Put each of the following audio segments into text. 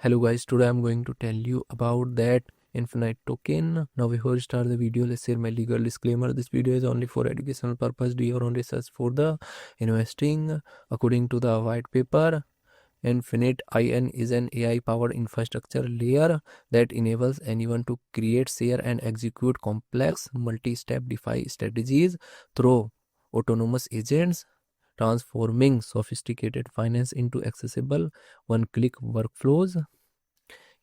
Hello guys, today I'm going to tell you about that infinite token. Now before we start the video, let's share my legal disclaimer. This video is only for educational purpose. Do your own research for the investing. According to the white paper, Infinite IN is an AI powered infrastructure layer that enables anyone to create, share and execute complex multi-step DeFi strategies through autonomous agents, transforming sophisticated finance into accessible one-click workflows.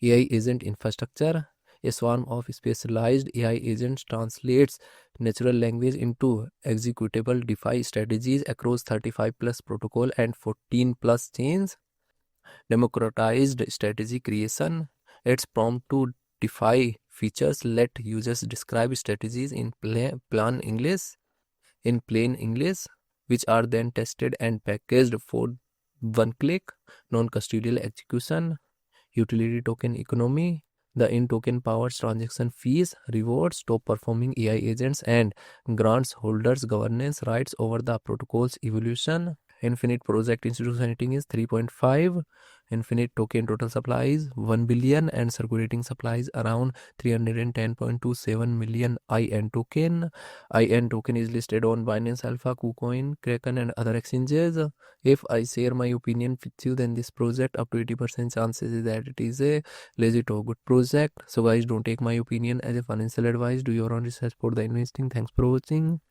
AI agent infrastructure. A swarm of specialized AI agents translates natural language into executable DeFi strategies across 35 plus protocol and 14 plus chains. Democratized strategy creation. Its prompt to DeFi features let users describe strategies in plain English, which are then tested and packaged for one click. Non-custodial execution. Utility token economy. The in token powers transaction fees, rewards top performing AI agents, and grants holders governance rights over the protocol's evolution. Infinite project institution rating is 3.5. Infinite token total supply is 1 billion and circulating supplies around 310.27 million IN token. IN token is listed on Binance Alpha, KuCoin, Kraken and other exchanges. If I share my opinion with you, then this project up to 80% chances is that it is a legit or good project. So guys, don't take my opinion as a financial advice. Do your own research for the investing. Thanks for watching.